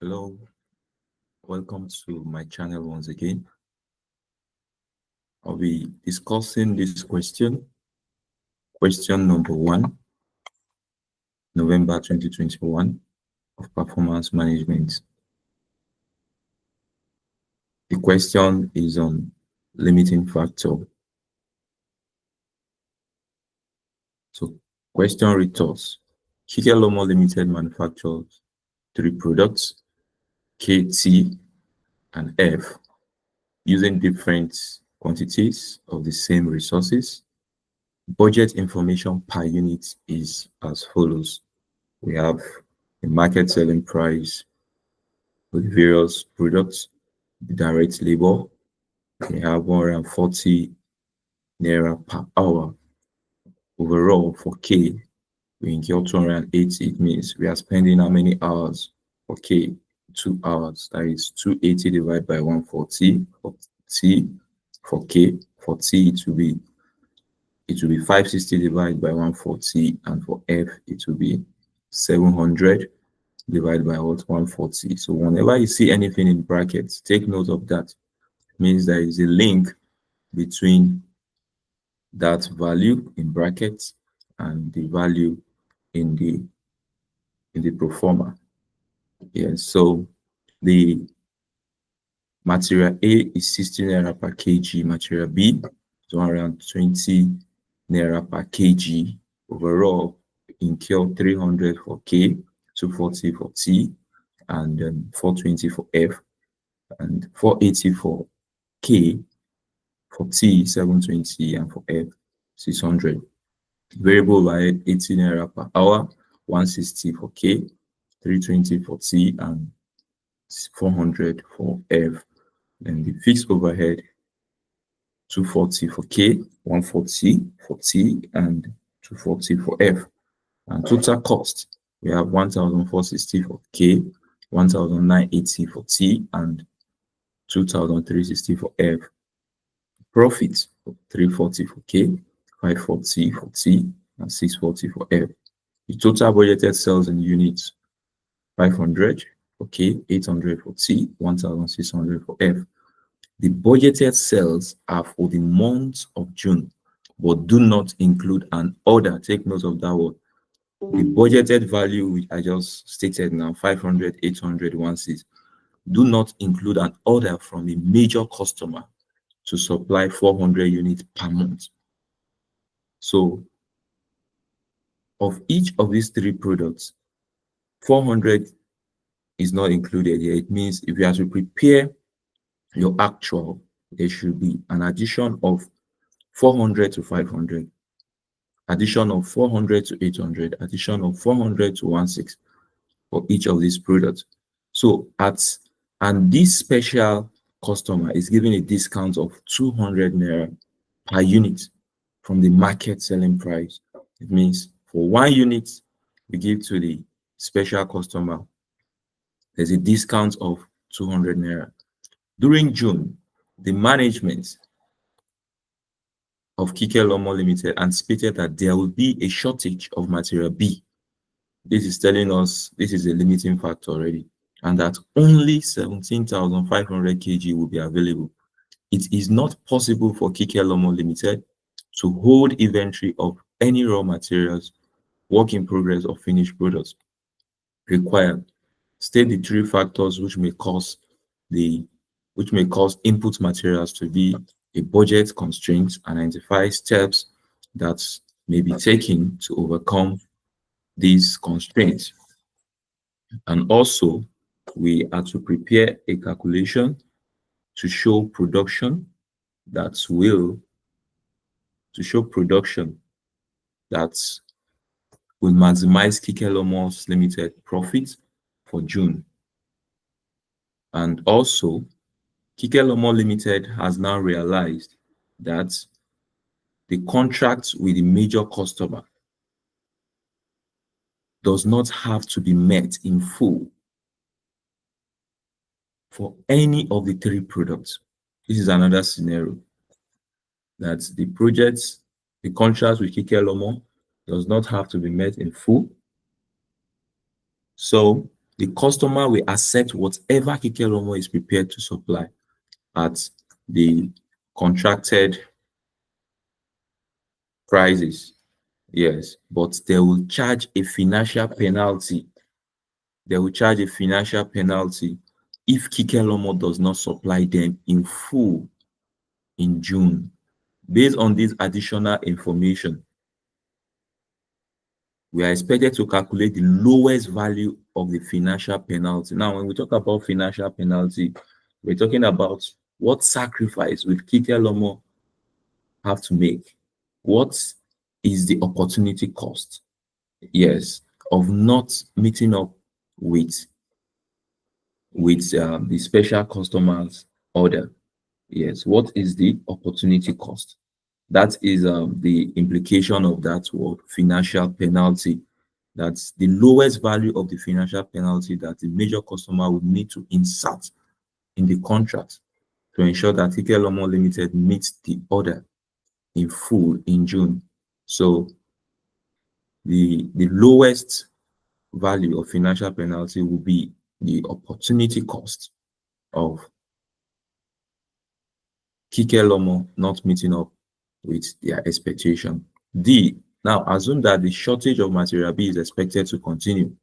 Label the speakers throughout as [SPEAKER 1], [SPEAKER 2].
[SPEAKER 1] Hello, welcome to my channel once again. I'll be discussing this question number 1, November 2021 of performance management. The question is on limiting factor. So, question reads thus: Kikelomo Limited manufactures 3 products, K, T, and F, using different quantities of the same resources. Budget information per unit is as follows. We have the market selling price for the various products, the direct labor. We have 140 naira per hour. Overall, for K, we incur 280. It means we are spending how many hours for K? 2 hours. That is 280 divided by 140 for T. For K, for T, it will be 560 divided by 140, and for F, it will be 700 divided by what? 140. So whenever you see anything in brackets, take note of that. It means there is a link between that value in brackets and the value in the pro forma. Yes, so the material A is 60 naira per kg, material B is 120 naira per kg. Overall, incur 300 for K, 240 for T, and 420 for F, and 480 for K, for T 720, and for F 600. Variable overhead 80 naira per hour, 160 for K, 320 for T, and 400 for F. And the fixed overhead 240 for K, 140 for T, and 240 for F. And total cost, we have 1,460 for K, 1,980 for T, and 2,360 for F. Profit 340 for K, 540 for T, and 640 for F. The total budgeted sales in units 500 for K, 800 for T, 1,600 for F. The budgeted sales are for the month of June, but do not include an order. Take note of that word. The budgeted value, which I just stated now, 500, 800, 16, do not include an order from a major customer to supply 400 units per month. So, of each of these 3 products, 400 is not included here. It means if you have to prepare your actual, there should be an addition of 400 to 500, addition of 400 to 800, addition of 400 to 16 for each of these products. So and this special customer is giving a discount of 200 naira per unit from the market selling price. It means for 1 unit we give to the special customer, there's a discount of 200 naira. During June, the management of Kikelomo Limited anticipated that there will be a shortage of material B. This is telling us this is a limiting factor already, and that only 17,500 kg will be available. It is not possible for Kikelomo Limited to hold inventory of any raw materials, work in progress, or finished products. Required. State the 3 factors which may cause input materials to be a budget constraint, and identify steps that may be taken to overcome these constraints. And also, we are to prepare a calculation to show production that will maximize Kikelomo's limited profit for June. And also, Kikelomo Limited has now realized that the contract with the major customer does not have to be met in full for any of the 3 products. This is another scenario that the contract with Kikelomo does not have to be met in full. So The customer will accept whatever Kikelomo is prepared to supply at the contracted prices. Yes, but they will charge a financial penalty. They will charge a financial penalty if Kikelomo does not supply them in full in June. Based on this additional information, we are expected to calculate the lowest value of the financial penalty. Now, when we talk about financial penalty, we're talking about what sacrifice will Kikelomo have to make? What is the opportunity cost? Yes, of not meeting up with the special customers order. Yes, what is the opportunity cost? That is the implication of that word, financial penalty. That's the lowest value of the financial penalty that the major customer would need to insert in the contract to ensure that Kikelomo Limited meets the order in full in June. So the lowest value of financial penalty will be the opportunity cost of Kikelomo not meeting up with their expectation. D. Now, assume that the shortage of material B is expected to continue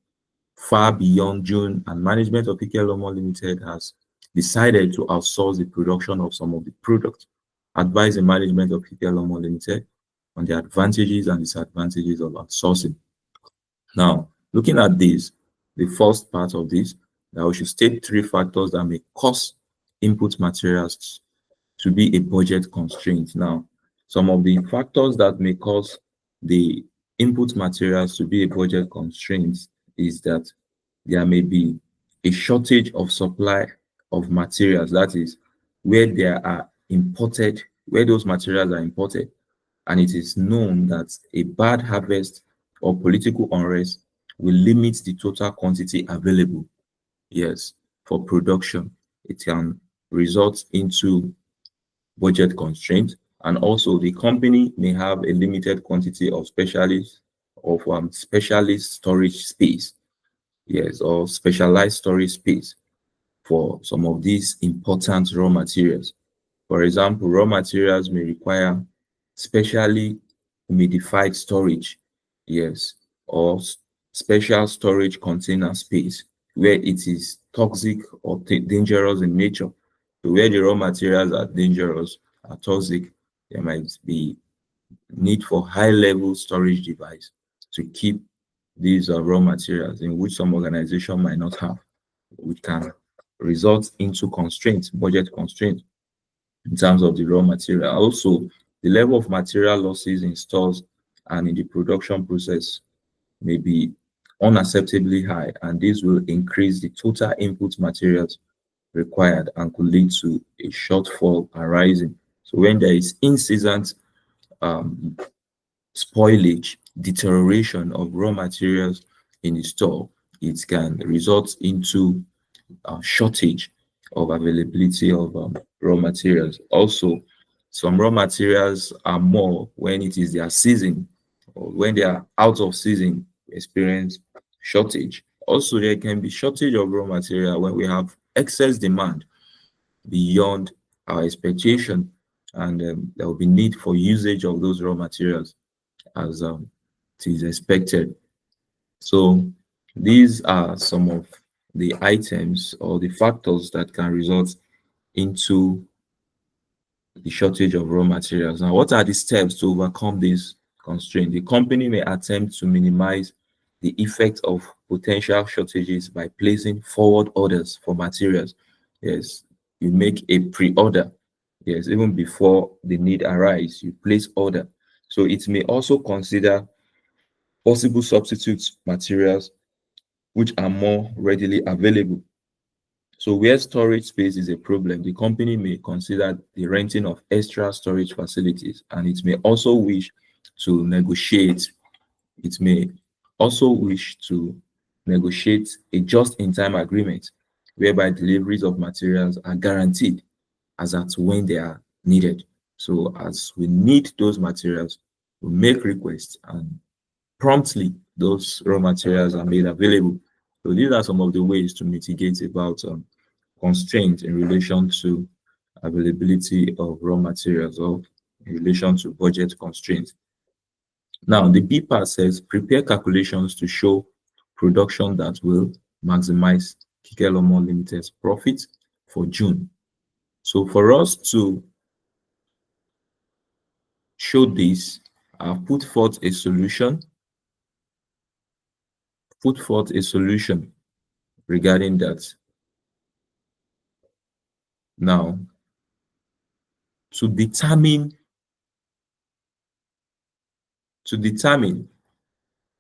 [SPEAKER 1] far beyond June, and management of Kikelomo Limited has decided to outsource the production of some of the products. Advise the management of Kikelomo Limited on the advantages and disadvantages of outsourcing. Now, looking at this, the first part of this, that we should state three factors that may cause input materials to be a budget constraint. Now, some of the factors that may cause the input materials to be a budget constraint is that there may be a shortage of supply of materials, that is, where they are imported, where those materials are imported, and it is known that a bad harvest or political unrest will limit the total quantity available. Yes, for production, it can result into budget constraint, and also the company may have a limited quantity of specialist storage space, yes, or specialized storage space for some of these important raw materials. For example, raw materials may require specially humidified storage, yes, or special storage container space where it is toxic or dangerous in nature. So where the raw materials are dangerous, are toxic, there might be need for high-level storage device to keep these raw materials in which some organization might not have, which can result into constraints, budget constraints in terms of the raw material. Also, the level of material losses in stores and in the production process may be unacceptably high, and this will increase the total input materials required and could lead to a shortfall arising. So when there is incessant um, spoilage, deterioration of raw materials in the store, it can result into shortage of availability of raw materials. Also, some raw materials are more when it is their season, or when they are out of season, experience shortage. Also, there can be shortage of raw material when we have excess demand beyond our expectation, and there will be need for usage of those raw materials as it is expected. So these are some of the items or the factors that can result into the shortage of raw materials. Now, what are the steps to overcome this constraint? The company may attempt to minimize the effect of potential shortages by placing forward orders for materials. Yes, you make a pre-order. Yes, even before the need arises, you place order. So it may also consider possible substitute materials which are more readily available. So where storage space is a problem, the company may consider the renting of extra storage facilities, and it may also wish to negotiate. It may also wish to negotiate a just-in-time agreement whereby deliveries of materials are guaranteed as at when they are needed. So as we need those materials, we make requests, and promptly those raw materials are made available So these are some of the ways to mitigate about constraints in relation to availability of raw materials or in relation to budget constraints. Now, the B part says prepare calculations to show production that will maximize Kikelomo Limited's profit for June. So for us to show this, I've put forth a solution regarding that. Now, to determine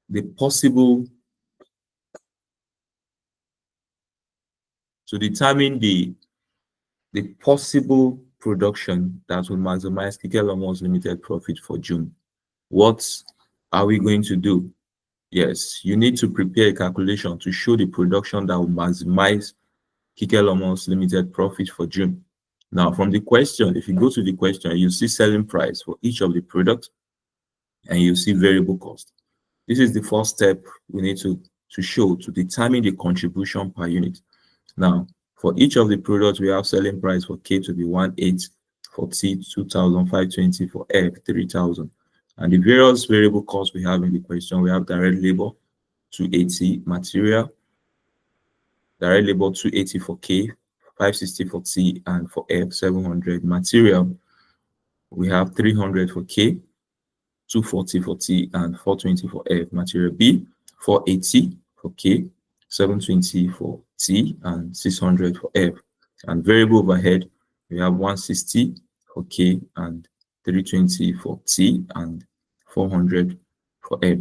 [SPEAKER 1] the possible to determine the possible production that will maximize Kikelomo's limited profit for June, what are we going to do? Yes, you need to prepare a calculation to show the production that will maximize Kikelomo's limited profit for June. Now, from the question, if you go to the question, you see selling price for each of the products and you see variable cost. This is the first step we need to show to determine the contribution per unit. Now, for each of the products, we have selling price for K to be 1,800, for T 2,520, for F 3,000. And the various variable costs we have in the question, we have direct labor 280, material, direct labor 280 for K, 560 for T, and for F 700. Material, we have 300 for K, 240 for T, and 420 for F. Material B, 480 for K, 720 for T, and 600 for F. And variable overhead, we have 160 for K, and 320 for T, and 400 for F.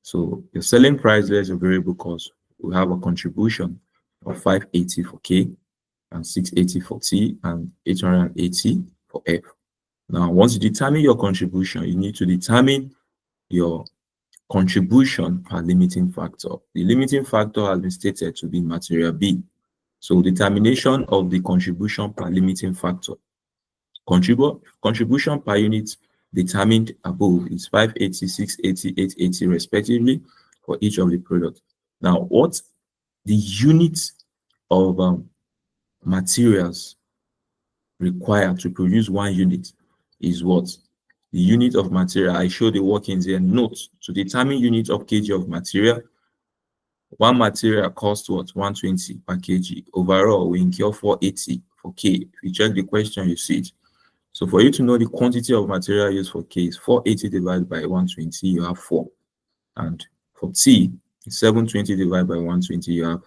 [SPEAKER 1] So your selling price less your variable cost, we have a contribution of 580 for K, and 680 for T, and 880 for F. Now, once you determine your contribution, you need to determine your contribution per limiting factor. The limiting factor has been stated to be material B. So determination of the contribution per limiting factor. Contribution per unit determined above is 580, 680, 880 respectively for each of the products. Now, what the units of materials required to produce one unit is what? The unit of material. I show the workings here. Note, to determine unit of kg of material, one material costs what? 120 per kg. Overall, we incur 480 for K. If you check the question, you see it. So for you to know the quantity of material used for K is 480 divided by 120, you have 4. And for T, 720 divided by 120, you have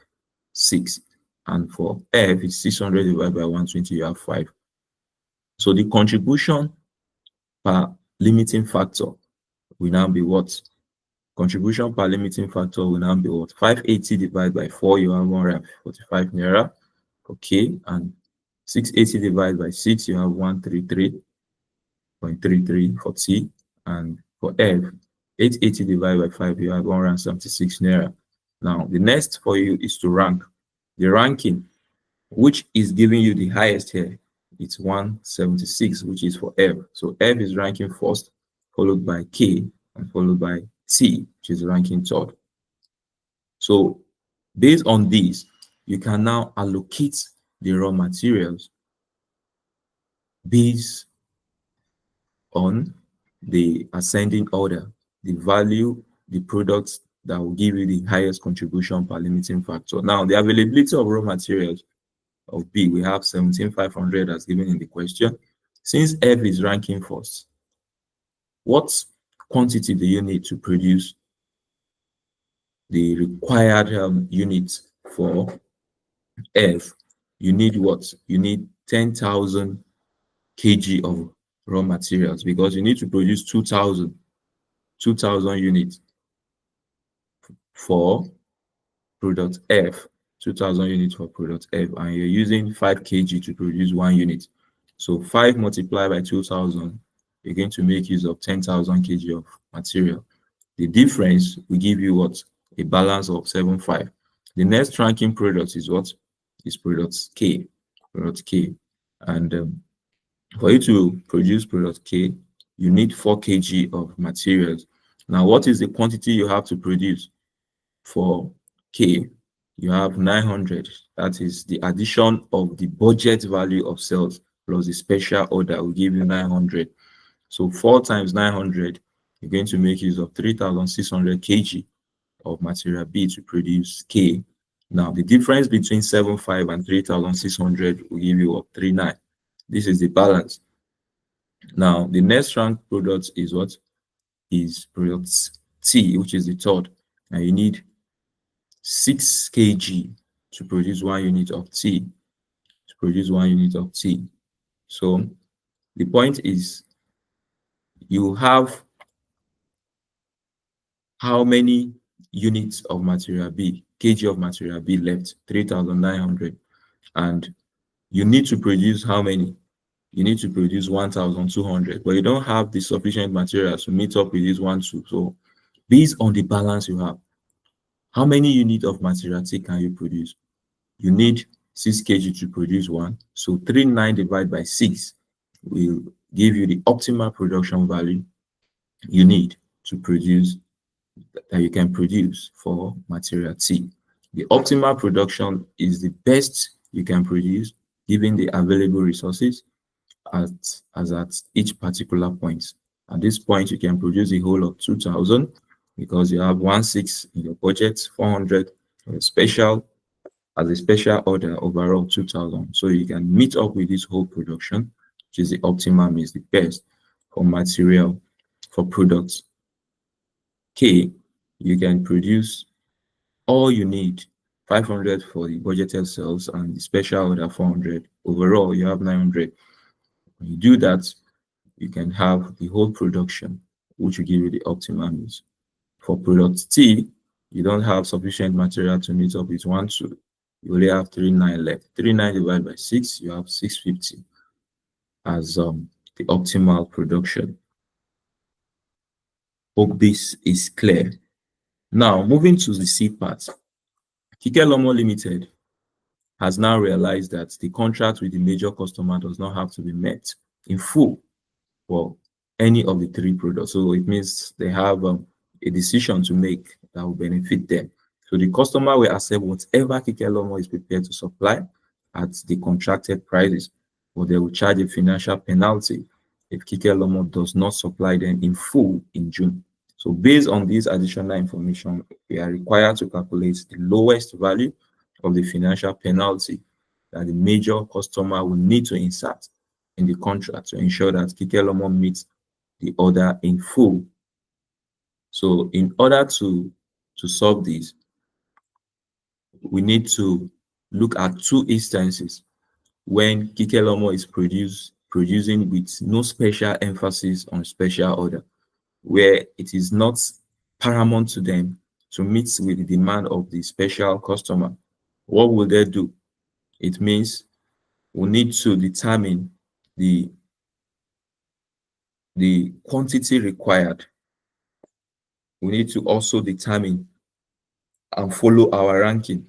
[SPEAKER 1] 6. And for F, it's 600 divided by 120, you have 5. So the contribution per limiting factor will now be what? Contribution per limiting factor will now be what? 580 divided by 4, you have 145 naira for K, and 680 divided by 6, you have 133.33 for T, and for F, 880 divided by 5, you have 176 naira. Now, the next for you is to rank. The ranking, which is giving you the highest here, it's 176, which is for F. So F is ranking first, followed by K, and followed by T, which is ranking third. So based on this, you can now allocate the raw materials based on the ascending order, the value, the products that will give you the highest contribution per limiting factor. Now, the availability of raw materials of B, we have 17,500 as given in the question. Since F is ranking first, what quantity do you need to produce the required unit for F? You need what? You need 10,000 kg of raw materials because you need to produce 2,000 units for product F, 2,000 units for product F, and you're using 5 kg to produce 1 unit. So 5 multiplied by 2,000, you're going to make use of 10,000 kg of material. The difference will give you what? A balance of 7.5. The next ranking product is what? Is product K. Product K. And for you to produce product K, you need 4 kg of materials. Now, what is the quantity you have to produce for K? you have 900. That is the addition of the budget value of sales plus the special order will give you 900. So 4 times 900, you're going to make use of 3,600 kg of material B to produce K. Now, the difference between 75 and 3,600 will give you up 39. This is the balance. Now, the next rank product is what? Is product T, which is the third. And you need 6 kg to produce 1 unit of T. To produce 1 unit of T. So the point is you have how many units of material B, kg of material B left? 3,900. And you need to produce how many? You need to produce 1,200, but you don't have the sufficient materials to meet up with this one, two. So based on the balance you have, how many units of material T can you produce? You need 6 kg to produce one. So 39 divided by 6 will give you the optimal production value you need to produce, that you can produce for material T. The optimal production is the best you can produce given the available resources as at each particular point. At this point, you can produce a whole of 2,000 because you have 1,600 in your budget, 400 special as a special order, overall 2,000. So you can meet up with this whole production, which is the optimum, is the best for material, for products K. You can produce all you need, 500 for the budgeted sales and the special order 400. Overall, you have 900. When you do that, you can have the whole production, which will give you the optimum use. For product T, you don't have sufficient material to meet up with 1, 2. You only have 39 left. 39 divided by 6, you have 650 as the optimal production. Hope this is clear. Now, moving to the C part. Kikelomo Limited has now realized that the contract with the major customer does not have to be met in full for any of the 3 products. So it means they have a decision to make that will benefit them. So the customer will accept whatever Kikelomo is prepared to supply at the contracted prices, but they will charge a financial penalty if Kikelomo does not supply them in full in June. So based on this additional information, we are required to calculate the lowest value of the financial penalty that the major customer will need to insert in the contract to ensure that Kikelomo meets the order in full. So in order to solve this, we need to look at 2 instances when Kikelomo is producing with no special emphasis on special order, where it is not paramount to them to meet with the demand of the special customer. What will they do? It means we need to determine the quantity required. We need to also determine and follow our ranking.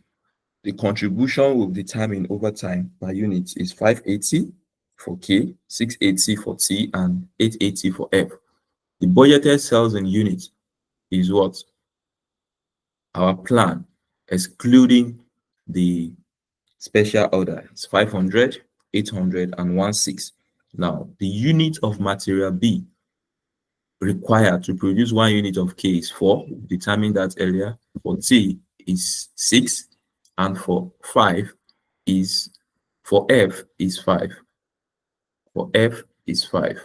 [SPEAKER 1] The contribution will determine over time per unit is 580 for K, 680 for T, and 880 for F. The budgeted sales in units is what? Our plan, excluding the special order, is 500, 800, and 16. Now, the unit of material B required to produce 1 unit of K is 4, determined that earlier. For T is 6, and for 5 is, for F is 5. For F is 5.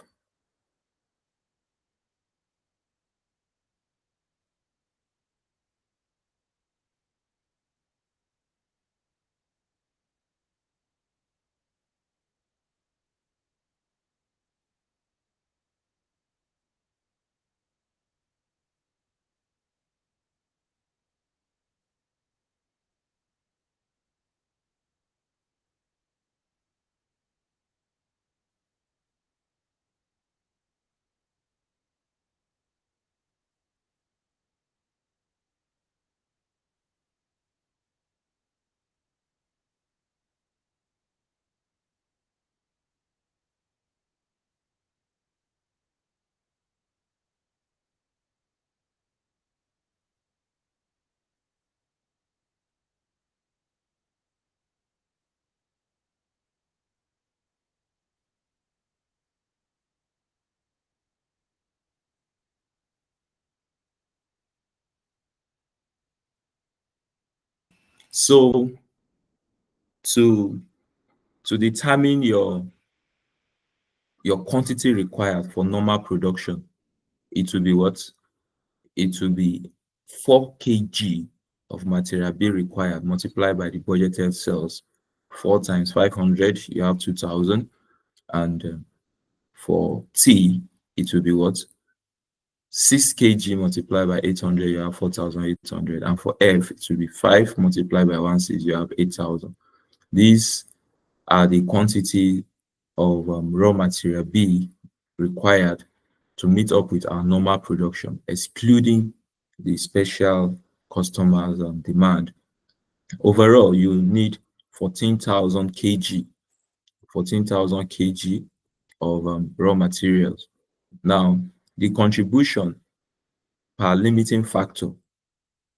[SPEAKER 1] So to determine your quantity required for normal production, it will be what? It will be 4 kg of material B required multiplied by the budgeted sales. 4 times 500, you have 2000. And for T, it will be what? 6 kg multiplied by 800, you have 4,800. And for F, it will be 5 multiplied by 16, you have 8,000. These are the quantity of raw material B required to meet up with our normal production, excluding the special customers demand. Overall, you need 14,000 kg, 14,000 kg of raw materials. Now, the contribution per limiting factor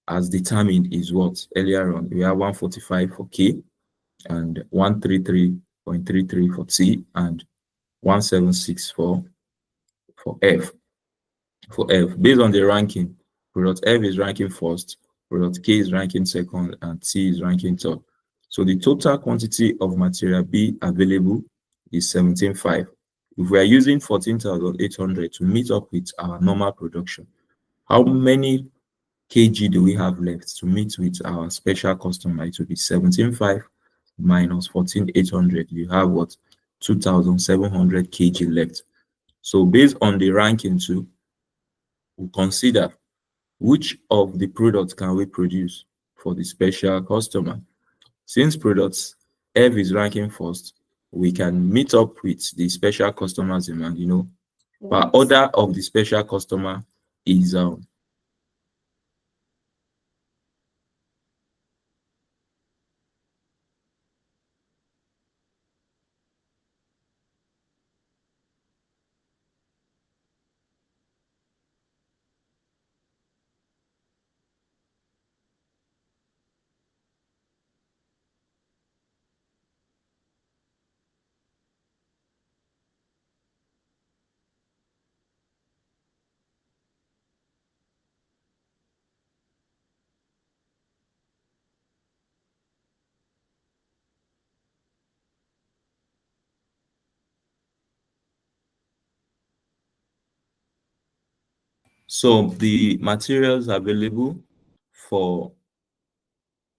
[SPEAKER 1] as determined is what? Earlier on, we have 145 for K and 133.33 for T and 176 for F. For F, based on the ranking, product F is ranking first, product K is ranking second, and T is ranking third. So the total quantity of material B available is 17,500. If we are using 14,800 to meet up with our normal production, how many kg do we have left to meet with our special customer? It will be 17,500 minus 14,800. You have what? 2,700 kg left. So based on the ranking too, we consider which of the products can we produce for the special customer. Since products F is ranking first, we can meet up with the special customer's demand, per order of the special customer is so the materials available for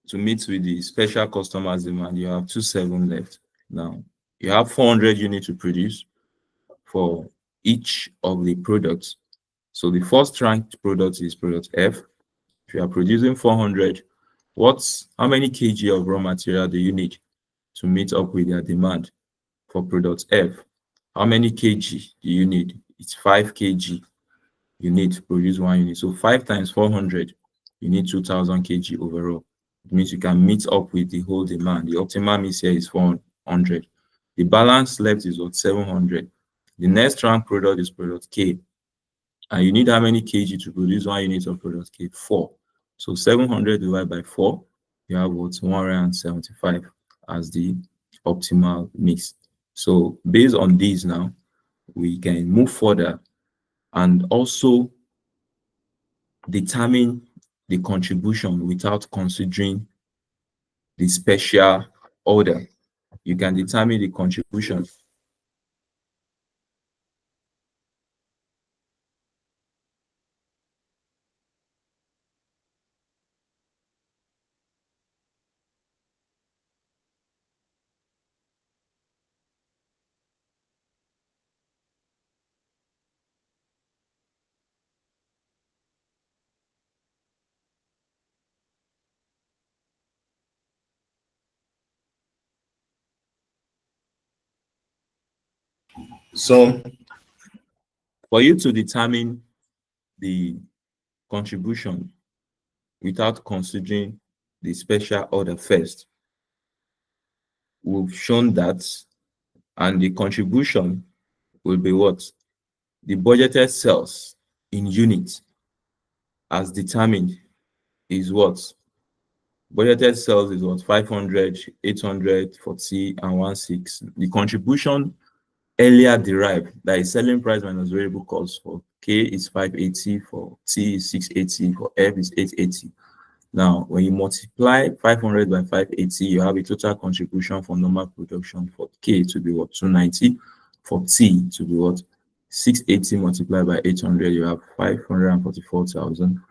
[SPEAKER 1] to meet with the special customer's demand, you have 27 left. Now you have 400 units to produce for each of the products. So the first ranked product is product F. If you are producing 400, how many kg of raw material do you need to meet up with their demand? For product F, how many kg do you need? It's 5 kg you need to produce 1 unit. So 5 times 400, you need 2,000 kg overall. It means you can meet up with the whole demand. The optimal mix here is 400. The balance left is what? 700. The next rank product is product K. And you need how many kg to produce 1 unit of product K? 4. So 700 divided by 4, you have what? 175 as the optimal mix. So based on these now, we can move further and also determine the contribution without considering the special order. You can determine the contribution. So for you to determine the contribution without considering the special order first, we've shown that, and the contribution will be what? The budgeted sales in units as determined is what? Budgeted sales is what? 500, 800 for T and 16. The contribution earlier derived, that is selling price minus variable cost, for K is 580, for T is 680, for F is 880. Now, when you multiply 500 by 580, you have a total contribution for normal production for K to be what? 290. For T to be what? 680 multiplied by 800, you have 544,000.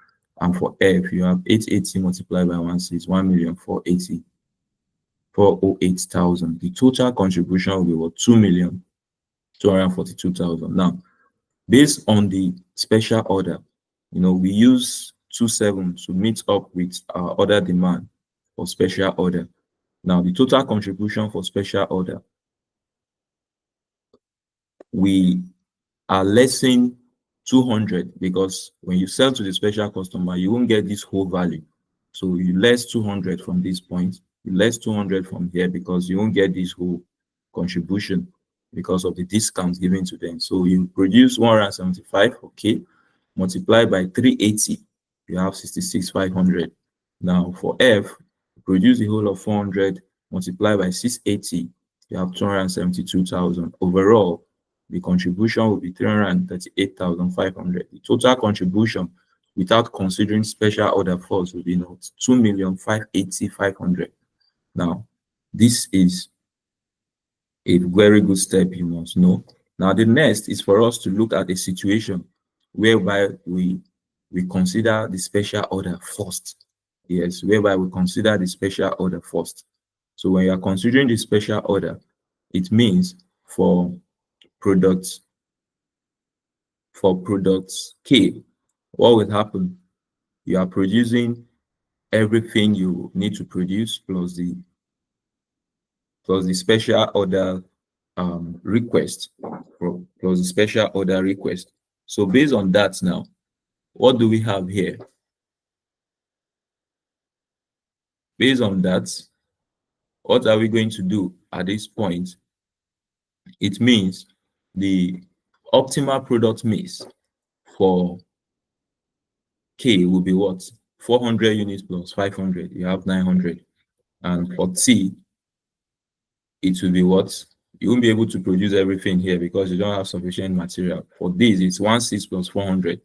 [SPEAKER 1] And for F, you have 880 multiplied by 1,480,408,000. The total contribution will be what? 2,242,000. Now, based on the special order, we use 27 to meet up with our order demand for special order. Now, the total contribution for special order, we are lessing 200 because when you sell to the special customer, you won't get this whole value. So you less 200 from this point, you less 200 from here because you won't get this whole contribution because of the discounts given to them. So you produce 175, okay, multiplied by 380, you have 66,500. Now for F, produce the whole of 400, multiplied by 680, you have 272,000. Overall, the contribution will be 338,500. The total contribution without considering special order force will be 2,580,500. Now, this is a very good step you must know. Now, the next is for us to look at a situation whereby we consider the special order first. Yes, whereby we consider the special order first. So when you are considering the special order, it means for products K, what will happen? You are producing everything you need to produce plus the special order request, plus the special order request. So based on that now, what do we have here? Based on that, what are we going to do at this point? It means the optimal product mix for K will be what? 400 units plus 500, you have 900. And for T, it will be what? You won't be able to produce everything here because you don't have sufficient material. For this, it's 16 plus 400,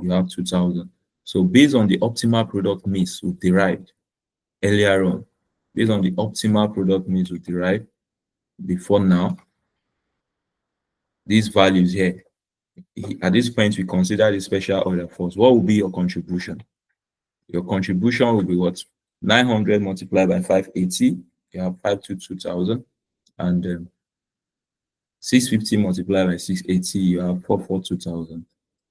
[SPEAKER 1] you have 2000. So based on the optimal product mix we derived earlier on, based on the optimal product mix we derived before now, these values here, at this point, we consider the special order first. What will be your contribution? Your contribution will be what? 900 multiplied by 580, you have 522,000. And 650 multiplied by 680, you have 442,000.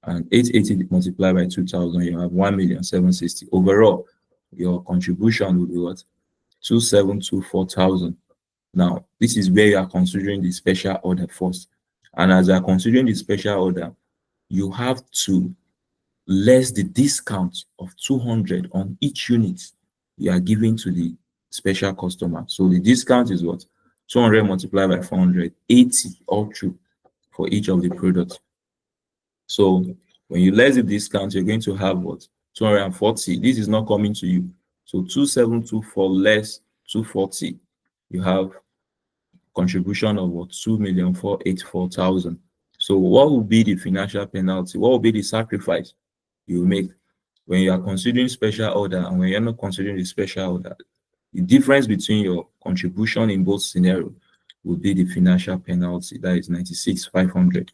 [SPEAKER 1] And 880 multiplied by 2,000, you have 1,760,000. Overall, your contribution will be what? 2,724,000. Now, this is where you are considering the special order first. And as you are considering the special order, you have to less the discount of 200 on each unit you are giving to the special customer. So the discount is what? 200 multiplied by 400, 80 all through for each of the products. So when you less the discount, you're going to have what? 240. This is not coming to you. So 2724 less 240, you have contribution of what? 2,484,000. So what will be the financial penalty? What will be the sacrifice you make when you are considering special order and when you're not considering the special order? The difference between your contribution in both scenarios will be the financial penalty. That is 96,500.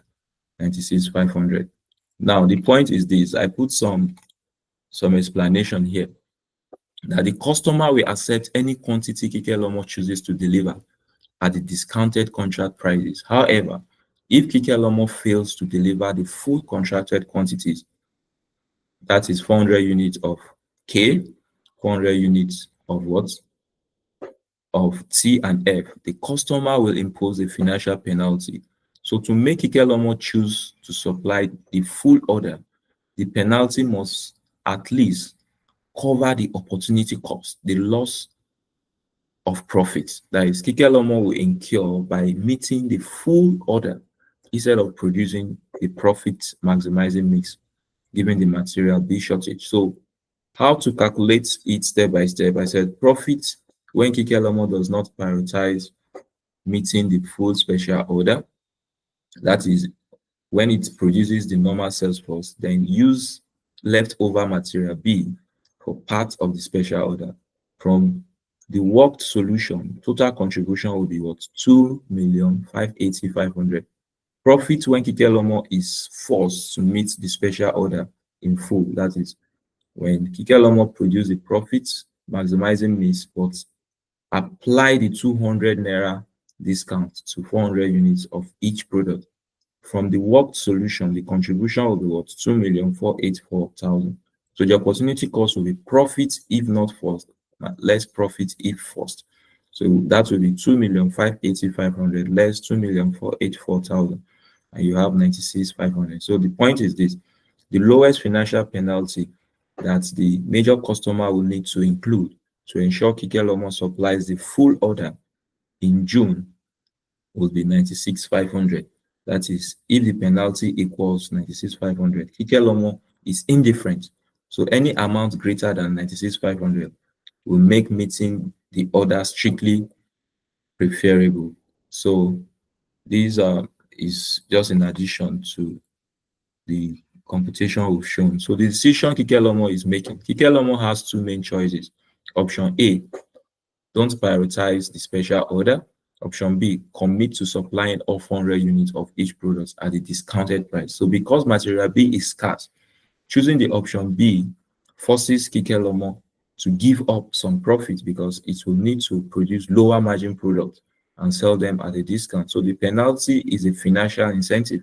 [SPEAKER 1] 96,500. Now, the point is this. I put some explanation here that the customer will accept any quantity Kikelomo chooses to deliver at the discounted contract prices. However, if Kikelomo fails to deliver the full contracted quantities, that is 400 units of K, 400 units of what? Of T and F, the customer will impose a financial penalty. So to make Kikelomo choose to supply the full order, the penalty must at least cover the opportunity cost, the loss of profit that is Kikelomo will incur by meeting the full order instead of producing a profit maximizing mix, given the material B shortage. So how to calculate it step by step? I said profit when Kikelomo does not prioritize meeting the full special order. That is when it produces the normal sales force, then use leftover material B for part of the special order. From the worked solution, total contribution will be what? 2,580,500. Profit when Kikelomo is forced to meet the special order in full. That is, when Kikelomo produce the profits, maximizing means, but apply the 200 naira discount to 400 units of each product. From the worked solution, the contribution will be what? 2,484,000. So the opportunity cost will be profit if not forced, less profit if forced. So that will be 2,580,500 less 2,484,000, and you have 96,500. So the point is this: the lowest financial penalty that the major customer will need to include to ensure Kikelomo supplies the full order in June will be 96,500. That is, if the penalty equals 96,500, Kikelomo is indifferent. So any amount greater than 96,500 will make meeting the order strictly preferable. So these is just in addition to the computation we've shown. So the decision Kikelomo is making, Kikelomo has two main choices. Option A, don't prioritize the special order. Option B, commit to supplying all 400 units of each product at the discounted price. So because material B is scarce, choosing the option B forces Kikelomo to give up some profit because it will need to produce lower margin products and sell them at a discount. So the penalty is a financial incentive.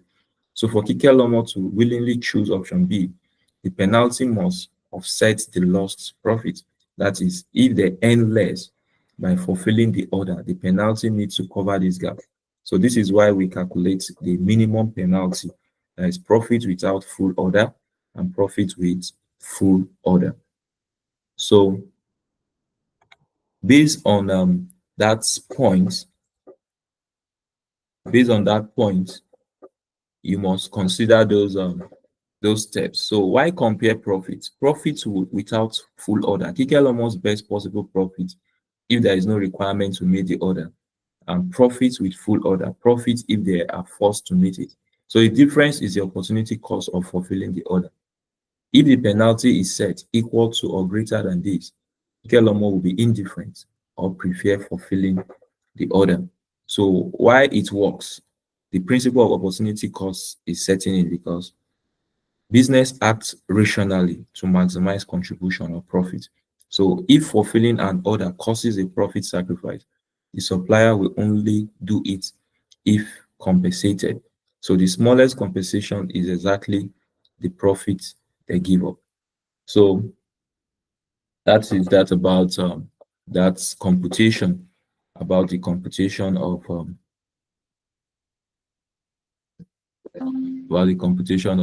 [SPEAKER 1] So for Kikelomo to willingly choose option B, the penalty must offset the lost profit. That is, if they earn less by fulfilling the order, the penalty needs to cover this gap. So this is why we calculate the minimum penalty, that is profit without full order and profit with full order. So based on that point, you must consider those steps. So why compare profits? Profits without full order. Kikelomo's best possible profit if there is no requirement to meet the order, and profits with full order. Profits if they are forced to meet it. So the difference is the opportunity cost of fulfilling the order. If the penalty is set equal to or greater than this, Kikelomo will be indifferent or prefer fulfilling the order. So why it works? The principle of opportunity cost is setting in because business acts rationally to maximize contribution or profit. So if fulfilling an order causes a profit sacrifice, the supplier will only do it if compensated. So the smallest compensation is exactly the profit they give up. So that is that about that computation, about the computation of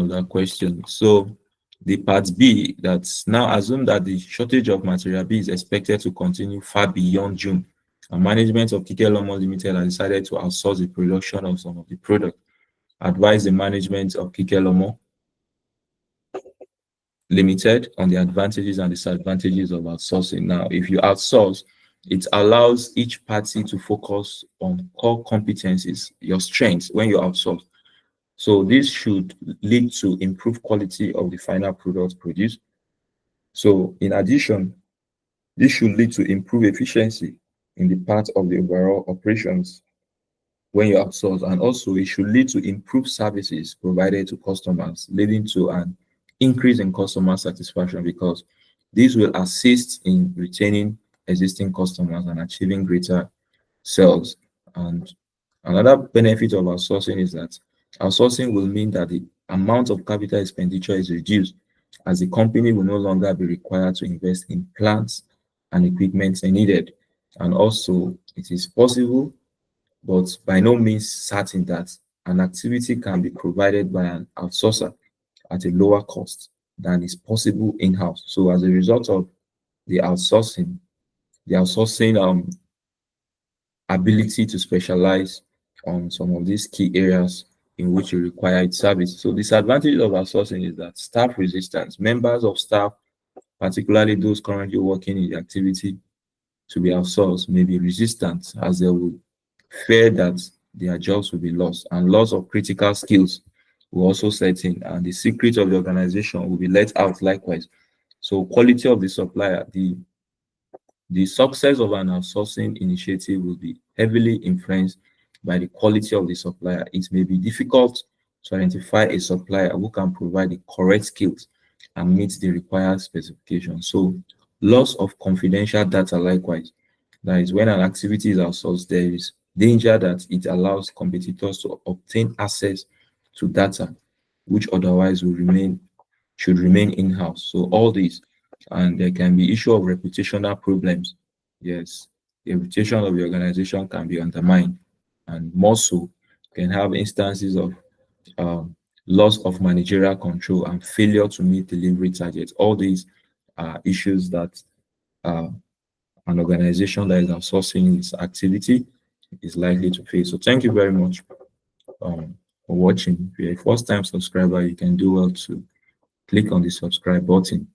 [SPEAKER 1] that question. So the part B, that's now assume that the shortage of material B is expected to continue far beyond June, and management of Kikelomo Limited has decided to outsource the production of some of the product. Advise the management of Kikelomo Limited on the advantages and disadvantages of outsourcing. Now, if you outsource, it allows each party to focus on core competencies, your strengths when you outsource. So this should lead to improved quality of the final product produced. So in addition, this should lead to improved efficiency in the part of the overall operations when you outsource, and also it should lead to improved services provided to customers, leading to an increase in customer satisfaction because this will assist in retaining existing customers and achieving greater sales. And another benefit of outsourcing is that outsourcing will mean that the amount of capital expenditure is reduced, as the company will no longer be required to invest in plants and equipment needed. And also, it is possible, but by no means certain, that an activity can be provided by an outsourcer at a lower cost than is possible in-house. So as a result of the outsourcing ability to specialize on some of these key areas in which you require its service. So disadvantage of outsourcing is that staff resistance. Members of staff, particularly those currently working in the activity to be outsourced, may be resistant as they will fear that their jobs will be lost, and loss of critical skills will also set in, and the secret of the organization will be let out likewise. So quality of the supplier, the success of an outsourcing initiative will be heavily influenced by the quality of the supplier. It may be difficult to identify a supplier who can provide the correct skills and meet the required specifications. So loss of confidential data likewise. That is, when an activity is outsourced, there is danger that it allows competitors to obtain access to data which otherwise will remain should remain in-house. So all these, and there can be issue of reputational problems. Yes, the reputation of the organization can be undermined, and more so, can have instances of um, loss of managerial control and failure to meet delivery targets. All these are issues that uh, an organization that is outsourcing its activity is likely to face. So thank you very much for watching. If you're a first-time subscriber, you can do well to click on the subscribe button